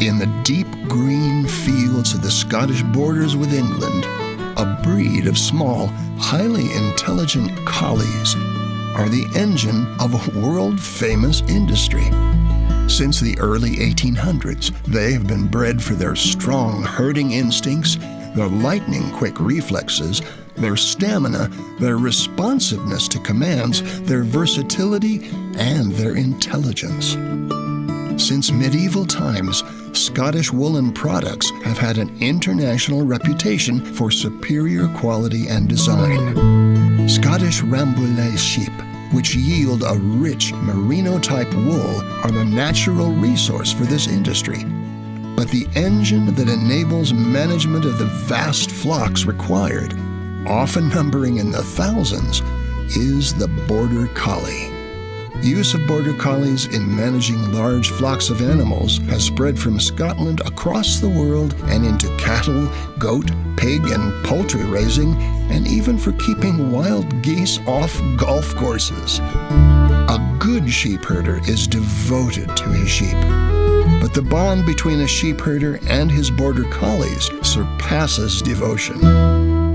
In the deep green fields of the Scottish borders with England, a breed of small, highly intelligent collies are the engine of a world-famous industry. Since the early 1800s, they have been bred for their strong herding instincts, their lightning-quick reflexes, their stamina, their responsiveness to commands, their versatility, and their intelligence. Since medieval times, Scottish woolen products have had an international reputation for superior quality and design. Scottish Rambouillet sheep, which yield a rich merino-type wool, are the natural resource for this industry. But the engine that enables management of the vast flocks required, often numbering in the thousands, is the Border Collie. Use of Border Collies in managing large flocks of animals has spread from Scotland across the world and into cattle, goat, pig, and poultry raising, and even for keeping wild geese off golf courses. A good sheepherder is devoted to his sheep, but the bond between a sheepherder and his Border Collies surpasses devotion.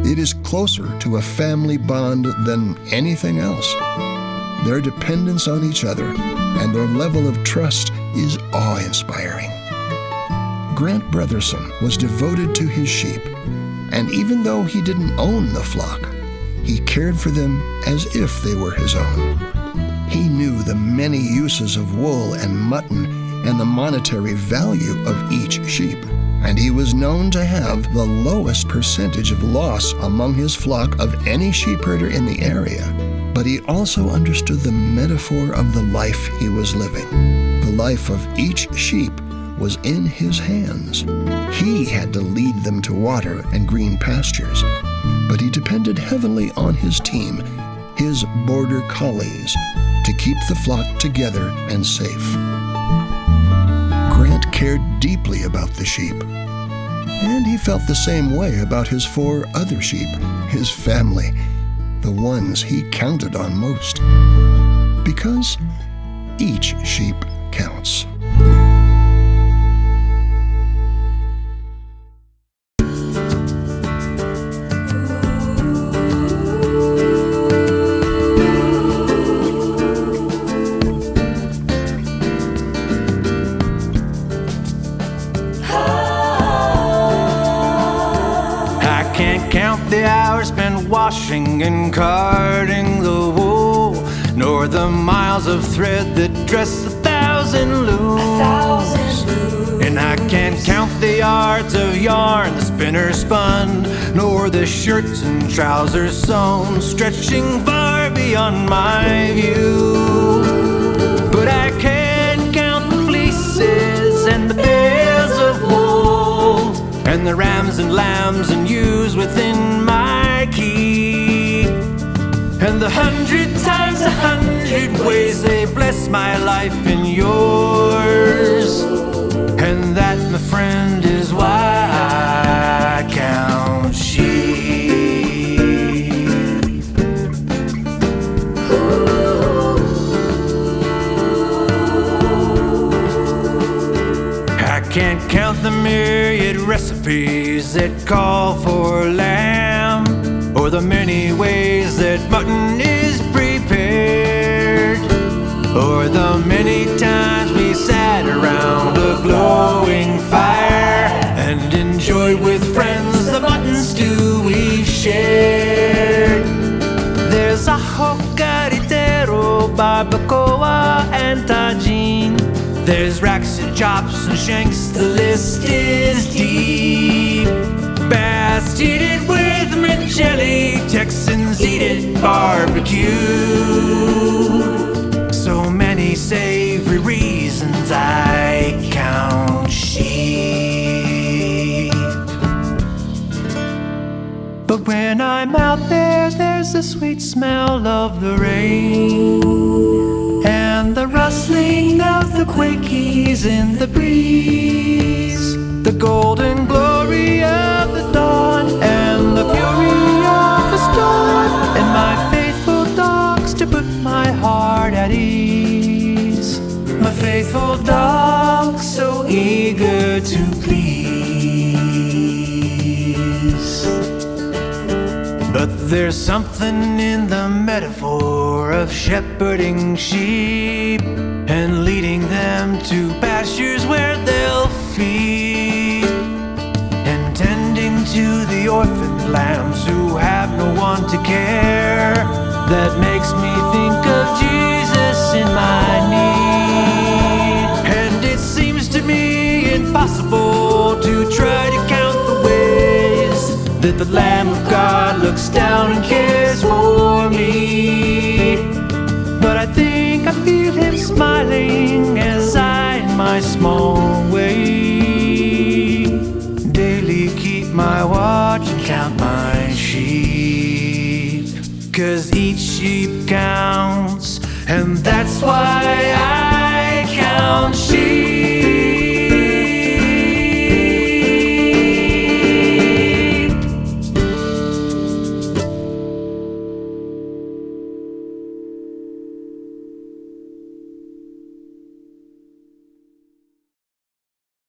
It is closer to a family bond than anything else. Their dependence on each other and their level of trust is awe-inspiring. Grant Brotherson was devoted to his sheep, and even though he didn't own the flock, he cared for them as if they were his own. He knew the many uses of wool and mutton and the monetary value of each sheep, and he was known to have the lowest percentage of loss among his flock of any sheepherder in the area. But he also understood the metaphor of the life he was living. The life of each sheep was in his hands. He had to lead them to water and green pastures, but he depended heavily on his team, his Border Collies, to keep the flock together and safe. Grant cared deeply about the sheep, and he felt the same way about his 4 other sheep, his family, the ones he counted on most, because each sheep counts. I can't count the hours spent washing and carding the wool, nor the miles of thread that dress 1,000 looms. And I can't count the yards of yarn the spinner spun, nor the shirts and trousers sewn, stretching far beyond my view. But I can count the fleeces and the bales of wool, and the rams and lambs and ewes within my keep, and the 100 times 100 ways they bless my life and yours. And that, my friend, is why I count sheep. I can't count the myriad recipes that call for lamb, or the many ways that mutton is prepared, or the many times we sat around a glowing fire and enjoyed with friends the mutton stew we've shared. There's ajo caritero, barbacoa, and tagine. There's racks and chops and shanks, the list is deep. Bass eat it with mint jelly, Texans eat it barbecue. So many savory reasons I count sheep. But when I'm out there, there's the sweet smell of the rain, and the rustling of the quakies in the breeze, the golden glory of the dawn, and the fury of the storm, and my faithful dogs to put my heart at ease. My faithful dogs so eager good to please. But there's something in the metaphor of shepherding sheep and leading them to pastures where they'll feed, and tending to the orphaned lambs who have no one to care. That makes me think of Jesus in my need. And it seems to me impossible to try to count the ways that the Lamb of God looks down and cares for me. But I think I feel him smiling as I, in my small way, daily keep my watch and count my sheep. 'Cause each sheep counts, and that's why I